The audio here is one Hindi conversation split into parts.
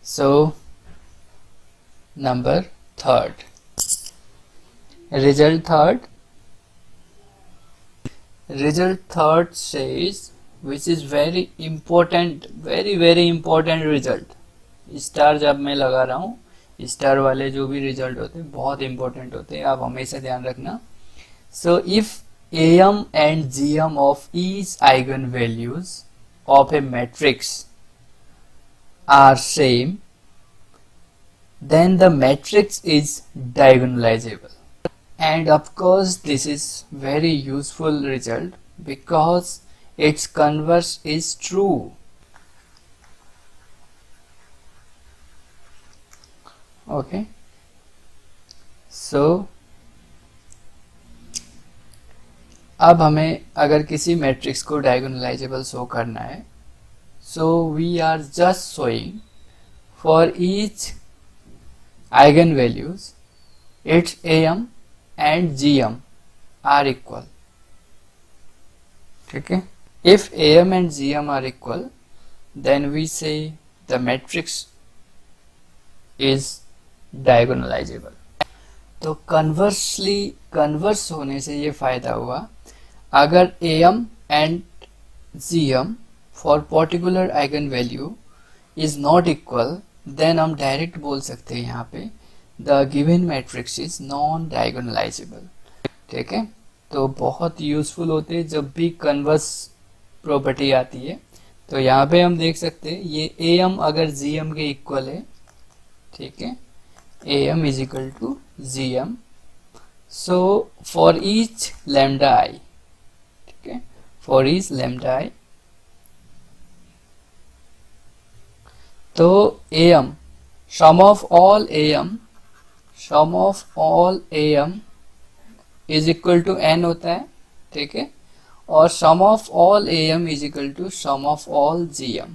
So number third, result third says, which is very important, very important result. Star जब मैं लगा रहा हूँ, स्टार वाले जो भी रिजल्ट होते हैं बहुत इंपॉर्टेंट होते हैं, आप हमेशा ध्यान रखना. So if am and gm of each eigenvalues of a matrix are same, then the matrix is diagonalizable. And of course this is very useful result because its converse is true. Okay, so अब हमें अगर किसी मैट्रिक्स को डायगोनलाइजेबल शो करना है, so we are just showing for each eigen values it's am and gm are equal. ठीक है, if am and gm are equal, then we say the matrix is diagonalizable. तो कन्वर्स होने से ये फायदा हुआ, अगर am and gm for particular eigen value is not equal, then हम डायरेक्ट बोल सकते हैं यहाँ पे the given matrix is non diagonalizable. ठीक है, तो बहुत यूजफुल होते हैं जब भी कन्वर्स प्रॉपर्टी आती है. तो यहाँ पे हम देख सकते हैं ये am अगर gm के इक्वल है, ठीक है, am is equal to gm. so for each lambda I, ठीक है, for each lambda I, तो am sum of all am is equal to n होता है. ठीक है, और sum of all am is equal to sum of all gm.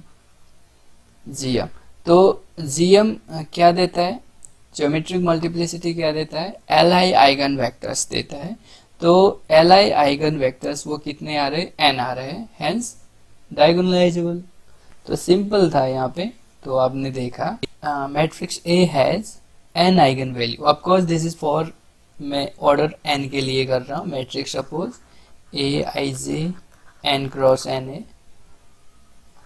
तो gm क्या देता है, ज्योमेट्रिक मल्टीप्लिसिटी क्या देता है, li आइगन वेक्टर्स देता है. तो li आइगन वेक्टर्स वो कितने आ रहे, n आ रहे हैं, हेंस डायगोनलाइजेबल. तो सिंपल था यहाँ पे. तो आपने देखा matrix A has n eigen value. Of course this is for, मैं ऑर्डर n के लिए कर रहा हूँ. Matrix suppose A I J n cross n है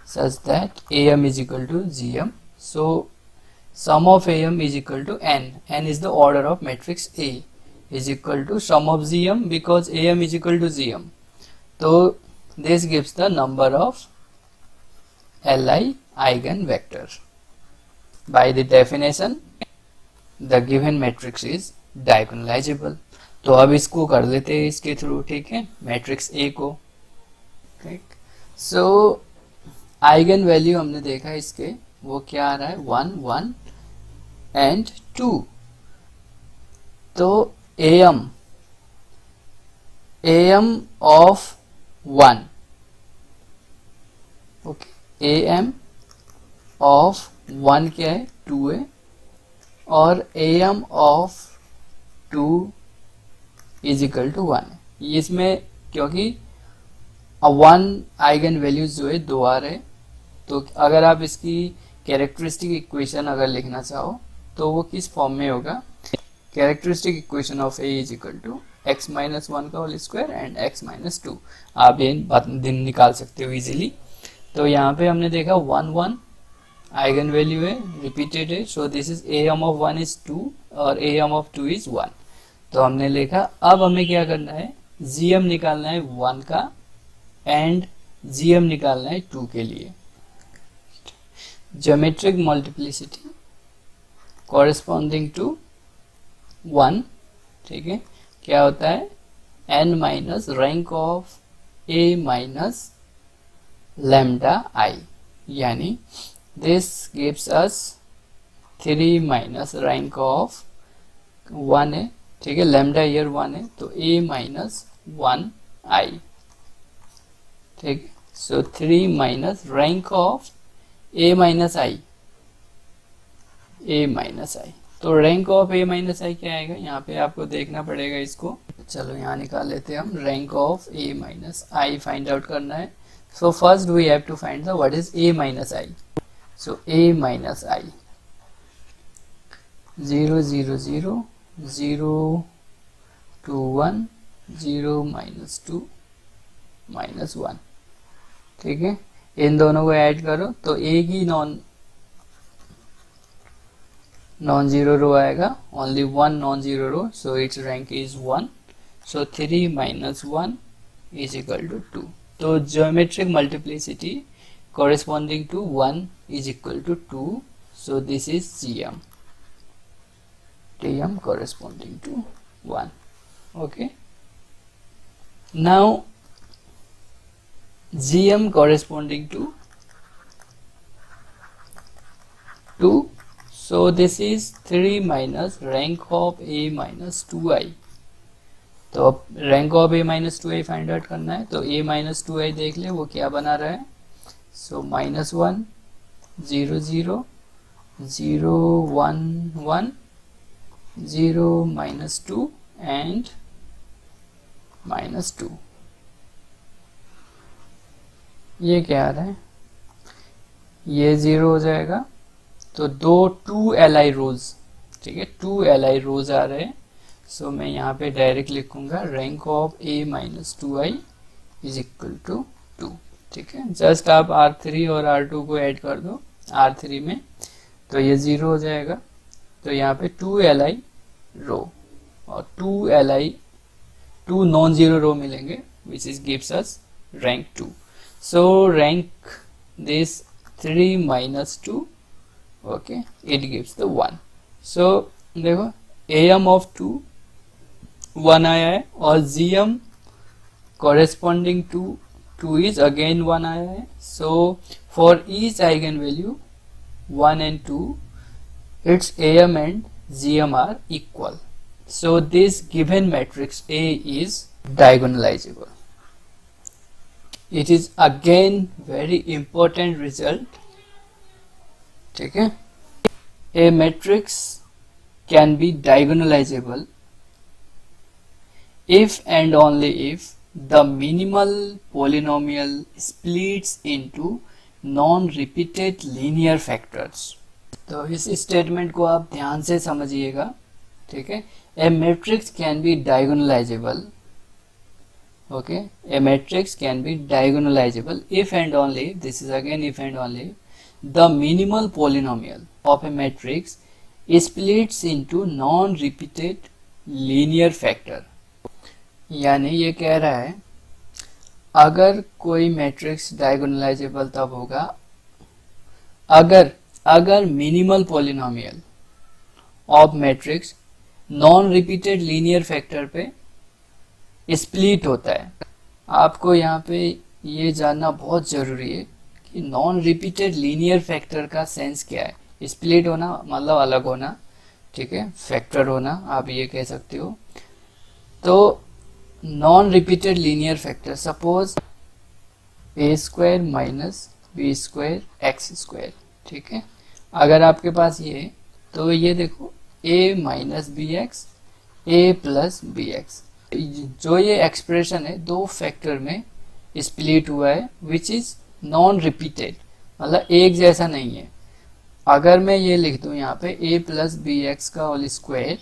such that am is equal to gm. so sum of am is equal to n. n is the order of matrix A is equal to sum of gm because am is equal to gm. so this gives the number of li eigen vector. by the definition the given matrix is diagonalizable. तो अब इसको कर लेते हैं इसके थ्रू. ठीक है, मैट्रिक्स A को. ठीक, सो आइगन वैल्यू हमने देखा इसके, वो क्या आ रहा है, 1 1 एंड 2. तो am of 1, okay, am of 1 क्या है, 2 है, और am of 2 is equal to 1 है. इसमें क्योंकि 1 आइगन वैल्यूज जो है 2 आ रहे, तो अगर आप इसकी कैरेक्टरिस्टिक इक्वेशन अगर लिखना चाहो तो वो किस फॉर्म में होगा, characteristic equation of A is equal to x minus 1 का whole square and x minus 2. आप ये दिन निकाल सकते हो इजीली. तो यहाँ पे हमने देखा 1 1 आइगन वैल्यू है, रिपीटेड है. So this is am of 1 is 2 और am ऑफ 2 इज 1. तो हमने लिखा. अब हमें क्या करना है, gm निकालना है 1 का एंड gm निकालना है 2 के लिए. Geometric multiplicity corresponding to 1. ठीक है, क्या होता है, n minus rank of a minus lambda i, यानी this gives us 3 minus rank of 1 है. ठीक है, लैम्डा ईयर 1 है, तो a माइनस 1 i. ठीक, सो 3 minus rank of a minus i, तो rank of a minus i क्या आएगा, यहाँ पे आपको देखना पड़ेगा इसको. चलो यहाँ निकाल लेते हैं हम. Rank of a minus i find out करना है. So first we have to find the what is a minus i. So a minus i, 0 0 0 0 2 1 0 -2 -1। ठीक है, इन दोनों को ऐड करो तो एक ही नॉन जीरो रो आएगा, only one non zero row, so it's rank is 1। सो 3 - 1 इज इक्वल टू 2। तो geometric multiplicity corresponding to 1 is equal to 2, so this is GM, TM corresponding to 1. Okay, now GM corresponding to 2, so this is 3 minus rank of A minus 2i। तो अब rank of A minus 2i find out करना है, तो A minus 2i देख ले वो क्या बना रहा है। सो -1 0 0 0 1 1 0 -2 एंड -2। ये क्या आ रहा है, ये 0 हो जाएगा, तो 2 li रोज, ठीक है, 2 li रोज आ रहे हैं। सो मैं यहाँ पे डायरेक्ट लिखूंगा rank of A minus 2i is equal to 2। ठीक है, जस्ट आप R3 और R2 को ऐड कर दो R3 में, तो ये 0 हो जाएगा। तो यहाँ पे 2 li रो और 2 नॉन जीरो रो मिलेंगे, which is gives us rank 2। So rank this 3 - 2, okay, it gives the 1। सो देखो AM ऑफ 2 1 आया है और GM corresponding to 2 is again 1 आया है। So for each eigenvalue 1 and 2, its AM and GM are equal. So this given matrix A is diagonalizable. It is again very important result। ठीक है, a matrix can be diagonalizable if and only if the minimal polynomial splits into non-repeated linear factors। तो इस स्टेटमेंट को आप ध्यान से समझिएगा। ठीक है, a matrix can be diagonalizable, okay, a matrix can be diagonalizable if and only, this is again if and only, the minimal polynomial of a matrix splits into non-repeated linear factor। यानी ये कह रहा है अगर कोई मैट्रिक्स डायगोनलाइजेबल तब होगा अगर minimal polynomial of matrix non repeated linear factor पे स्प्लिट होता है। आपको यहाँ पे ये जानना बहुत जरूरी है कि नॉन रिपीटेड लीनियर फैक्टर का सेंस क्या है। स्प्लिट होना मतलब अलग होना, ठीक है, फैक्टर होना आप ये कह सकते हो। तो non repeated linear factor, suppose a² minus b² x², ठीक है, अगर आपके पास ये, तो ये देखो a minus bx a plus bx, जो ये एक्सप्रेशन है दो फैक्टर में स्प्लिट हुआ है, विच इज नॉन रिपीटेड, मतलब एक जैसा नहीं है। अगर मैं ये लिख दूं यहाँ पे a प्लस bx का होल स्क्वायर,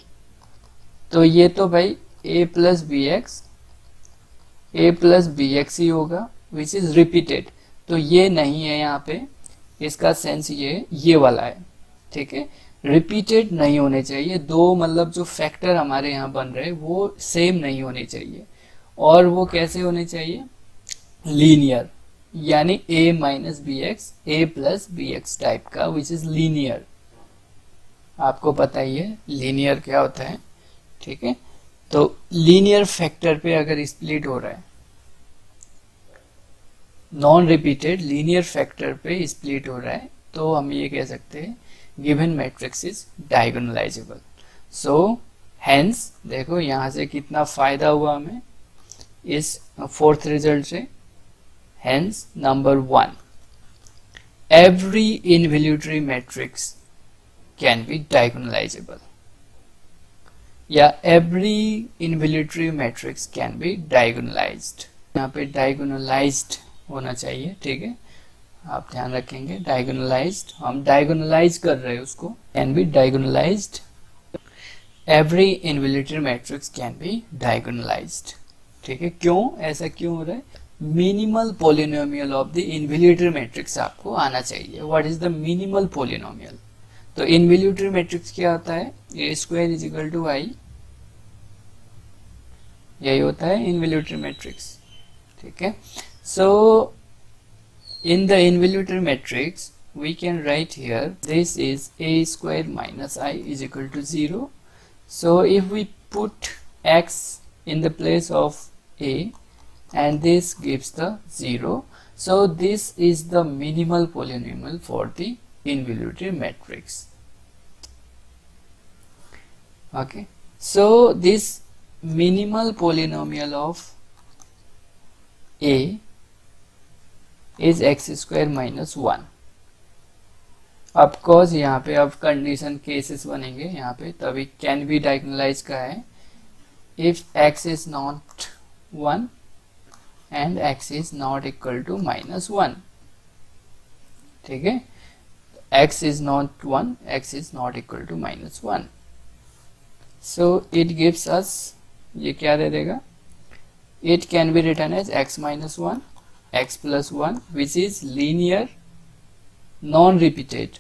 तो ये तो भाई a प्लस bx ही होगा, विच इज रिपीटेड। तो ये नहीं है यहाँ पे, इसका सेंस ये वाला है, ठीक है, रिपीटेड नहीं होने चाहिए। दो मतलब जो फैक्टर हमारे यहाँ बन रहे हैं वो सेम नहीं होने चाहिए, और वो कैसे होने चाहिए, लीनियर, यानी a minus b x a plus b x type का, विच इज लीनियर। आपको पता ही है लीनियर क्या होता है, ठीक है। तो लीनियर फैक्टर पे अगर स्प्लिट हो रहा है, नॉन रिपीटेड लीनियर फैक्टर पे स्प्लिट हो रहा है, तो हम ये कह सकते हैं given matrix is diagonalisable. So hence देखो यहाँ से कितना फायदा हुआ हमें इस फोर्थ रिजल्ट से। Hence number 1, every involutory matrix can be diagonalisable, या every involutory matrix can be diagonalised. यहाँ पे डायगोनलाइज्ड होना चाहिए, ठीक है, आप ध्यान रखेंगे। डायगोनलाइज्ड, हम डायगोनलाइज कर रहे हैं उसको, can be diagonalised every involutory matrix can be diagonalised. ठीक है, क्यों ऐसा क्यों हो रहा है? Minimal polynomial of the involutory matrix आपको आना चाहिए। What is the minimal polynomial? तो इनवॉल्यूटरी मैट्रिक्स क्या होता है? A square is equal to I, यही होता है इनवॉल्यूटरी मैट्रिक्स। ठीक है, so in the involutory matrix we can write here this is a square minus I is equal to 0. So if we put x in the place of a and this gives the 0, so this is the minimal polynomial for the involutory matrix. Okay, so this minimal polynomial of a is x square minus 1. Of course यहाँ पे अब कंडीशन केसेस बनेंगे यहाँ पे, तभी कैन बी डायगोनलाइज का है। If x is not 1 and x is not equal to -1। ठीक है, x is not 1, x is not equal to -1, so it gives us, ये क्या दे देगा? It can be written as x minus 1, x plus 1 which is linear non-repeated.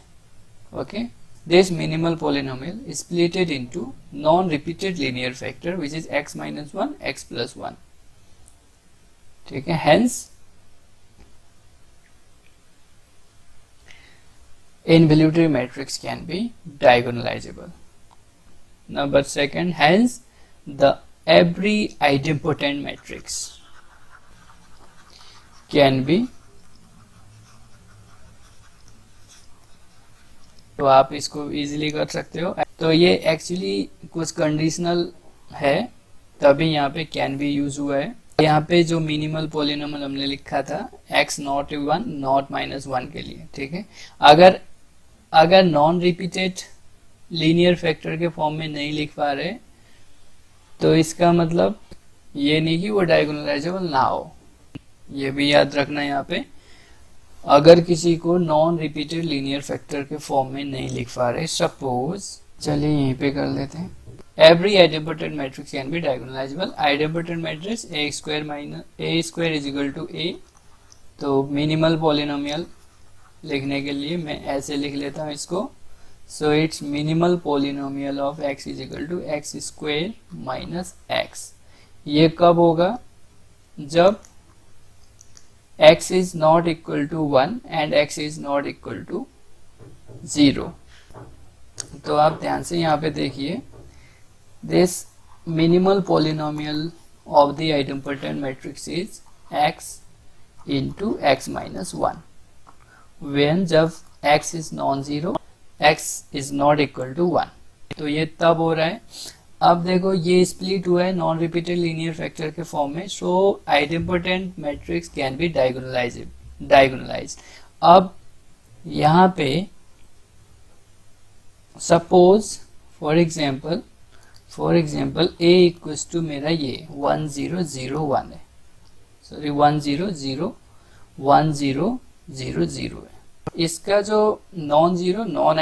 Okay, this minimal polynomial is split into non-repeated linear factor which is x minus 1, x plus 1. ठीक है, hence involutory matrix can be diagonalizable. Number second, hence the every idempotent matrix can be, तो आप इसको इजीली कर सकते हो। तो ये एक्चुअली कुछ कंडीशनल है, तभी यहाँ पे कैन बी यूज हुआ है। यहाँ पे जो मिनिमल पॉलिनोमियल हमने लिखा था x नॉट 1 नॉट -1 के लिए। ठीक है, अगर नॉन रिपीटेड लीनियर फैक्टर के फॉर्म में नहीं लिख पा रहे, तो इसका मतलब ये नहीं कि वो डायगोनलाइजेबल ना हो, ये भी याद रखना। यहाँ पे अगर किसी को नॉन रिपीटेड लीनियर फैक्टर के फॉर्म में नहीं लिख पा रहे, सपोज, चलिए यहीं पे कर लेते हैं, every idempotent matrix can be diagonalisable. Idempotent matrix A square is equal to A, तो मिनिमल पॉलिनोमियल लिखने के लिए मैं ऐसे लिख लेता हूँ इसको। So it's minimal polynomial of x is equal to x square minus x. ये कब होगा? जब x is not equal to 1 and x is not equal to 0। तो आप ध्यान से यहाँ पे देखिए, this minimal polynomial of the idempotent matrix is x into x minus 1 when जब x is non-zero, x is not equal to 1। तो ये तब हो रहा है। अब देखो ये स्प्लिट हुआ है नॉन रिपीटेड लीनियर फैक्टर के फॉर्म में, so idempotent matrix can be diagonalized. अब यहाँ पे suppose for example a equals to मेरा ये 1001 है, सॉरी 1000 है। इसका जो non zero non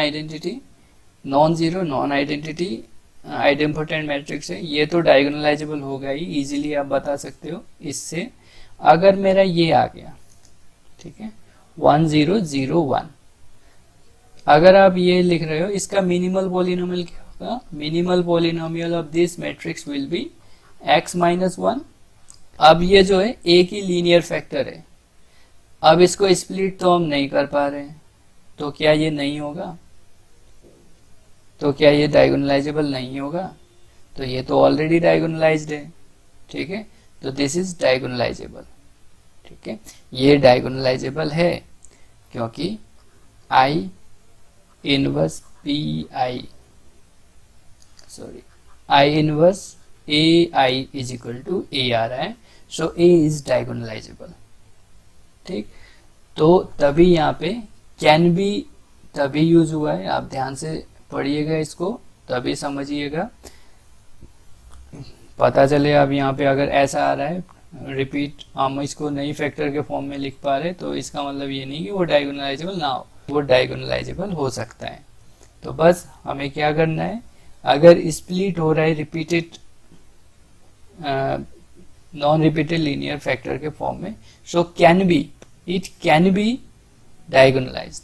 identity idempotent matrix है, ये तो डायगोनलाइजेबल होगा ही, इजीली आप बता सकते हो इससे। अगर मेरा ये आ गया, ठीक है, 1001, अगर आप ये लिख रहे हो, इसका मिनिमल पॉलिनोमियल क्या होगा? Minimal polynomial of this matrix will be x minus 1। अब ये जो है a की लीनियर फैक्टर है, अब इसको स्प्लिट तो हम नहीं कर पा रहे हैं, तो क्या ये नहीं होगा? तो क्या ये डायगोनलाइजेबल नहीं होगा? तो ये तो ऑलरेडी डायगोनलाइज्ड है। ठीक है, तो दिस इज डायगोनलाइजेबल। ठीक है, ये डायगोनलाइजेबल है क्योंकि I inverse AI is equal to A आ रहा है, सो A इज डायगोनलाइजेबल। ठीक, तो तभी यहाँ पे कैन बी तभी यूज हुआ है, आप ध्यान से पढ़िएगा इसको, तभी समझिएगा, पता चले। अब यहाँ पे अगर ऐसा आ रहा है रिपीट, हम इसको नई फैक्टर के फॉर्म में लिख पा रहे, तो इसका मतलब ये नहीं कि वो डायगोनलाइजेबल ना हो, वो डायगोनलाइजेबल हो सकता है। तो बस हमें क्या करना है, अगर स्प्लिट हो रहा है repeated non repeated linear factor के फॉर्म में, so it can be diagonalized.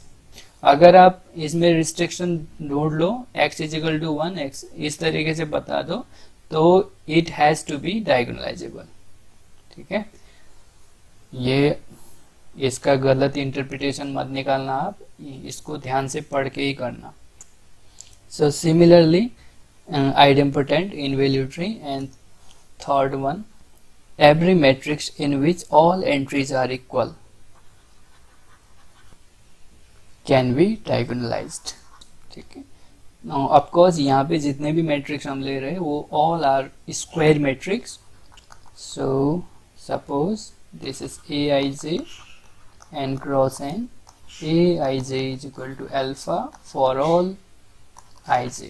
अगर आप इसमें रिस्ट्रिक्शन ढूंढ लो x इजिकल टू 1, x इस तरीके से बता दो, तो it has to be diagonalizable. ठीक है, ये इसका गलत इंटरप्रिटेशन मत निकालना, आप इसको ध्यान से पढ़ के ही करना। So similarly idempotent, involutory, and third one, every matrix in which all entries are equal can be diagonalized। ठीक है, now of course यहाँ पे जितने भी मैट्रिक्स हम ले रहे हैं वो all are square matrix। so suppose this is aij n cross n, aij is equal to alpha for all ij।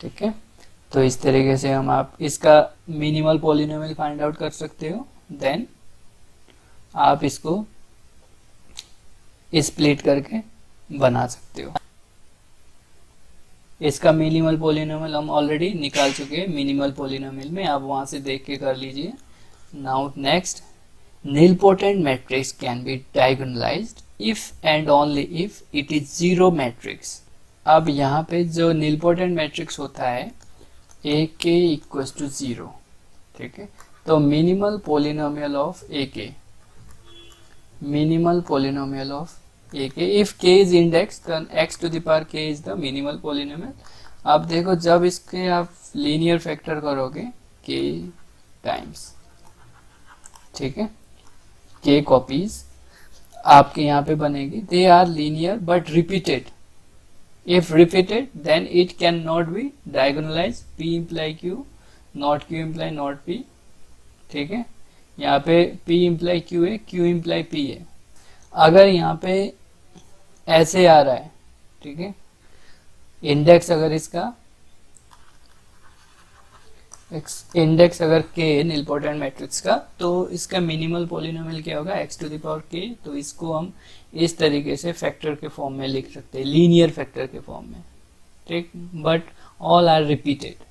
ठीक है, तो इस तरीके से हम आप इसका मिनिमल पॉलिनोमियल फाइंड आउट कर सकते हो। देन आप इसको स्प्लिट करके बना सकते हो। इसका मिनिमल पॉलिनोमियल हम ऑलरेडी निकाल चुके हैं मिनिमल पॉलिनोमियल में, आप वहां से देख के कर लीजिए। Now next, nilpotent matrix can be diagonalized if and only if it is zero matrix। अब यहाँ पे जो nilpotent मैट्रिक्स होता है ए के इक्वल्स टू 0। ठीक है, तो मिनिमल पोलिनोमियल ऑफ ए के, minimal polynomial of A k, if k is index then x to the power k is the minimal polynomial. अब देखो जब इसके आप लीनियर फैक्टर करोगे के टाइम्स, ठीक है, के कॉपीज आपके यहाँ पे बनेगी, they are linear but repeated. If repeated, then it cannot be diagonalized। P imply Q, not Q imply not P। ठीक है, यहाँ पे P imply Q है, Q imply P है। अगर यहाँ पे ऐसे आ रहा है, ठीक है, इंडेक्स अगर इसका इंडेक्स अगर k है nilpotent मैट्रिक्स का, तो इसका मिनिमल पॉलिनोमियल क्या होगा, x to the power k। तो इसको हम इस तरीके से फैक्टर के फॉर्म में लिख सकते हैं, लीनियर फैक्टर के फॉर्म में। ठीक, बट ऑल आर रिपीटेड।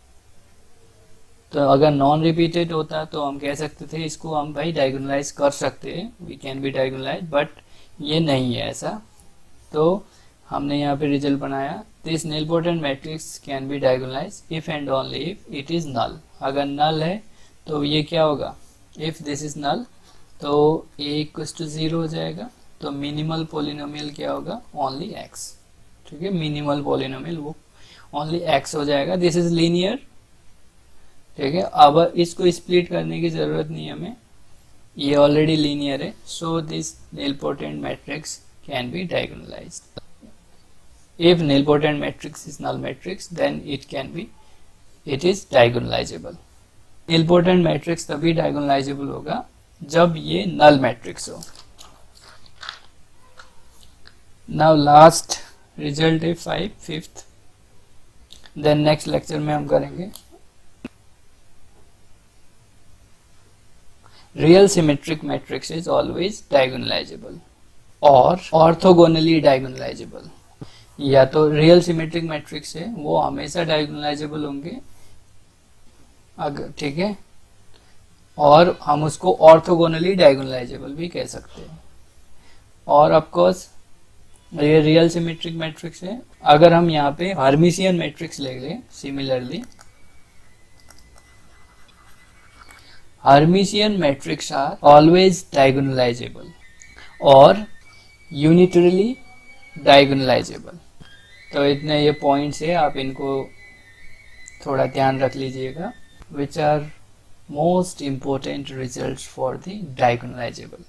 तो अगर नॉन रिपीटेड होता तो हम कह सकते थे इसको हम भाई डायगोनलाइज कर सकते हैं, वी कैन बी डायगोनलाइज, बट ये नहीं है ऐसा। तो हमने यहाँ पे रिजल्ट बनाया, this nilpotent matrix can be diagonalise if and only if it is null. अगर नल है तो ये क्या होगा, इफ दिस इज नल तो a इक्वल्स टू 0 हो जाएगा। तो मिनिमल पोलिनोमियल क्या होगा, ओनली x। ठीक है, मिनिमल पोलिनोमियल वो ओनली x हो जाएगा। This is linear. ठीक है, अब इसको स्प्लिट करने की जरूरत नहीं है हमें, ये ऑलरेडी लीनियर है। So this nilpotent matrix can be diagonalised. If nilpotent matrix is null matrix, then it is diagonalizable। nilpotent matrix तभी diagonalizable होगा जब ये null matrix हो। Now last result है 5th। Then next lecture में हम करेंगे real symmetric matrix is always diagonalizable और orthogonally diagonalizable। या तो रियल सिमेट्रिक मैट्रिक्स है वो हमेशा डायगोनलाइजेबल होंगे अगर, ठीक है, और हम उसको ऑर्थोगोनली डायगोनलाइजेबल भी कह सकते हैं। और ऑफ कोर्स ये रियल सिमेट्रिक मैट्रिक्स है। अगर हम यहाँ पे हर्मिशियन मैट्रिक्स ले लें, similarly Hermitian matrix are always diagonalizable और यूनिटरली डायगोनलाइजेबल। तो इतने ये पॉइंट्स है, आप इनको थोड़ा ध्यान रख लीजिएगा, which are most important results for the diagonalisable.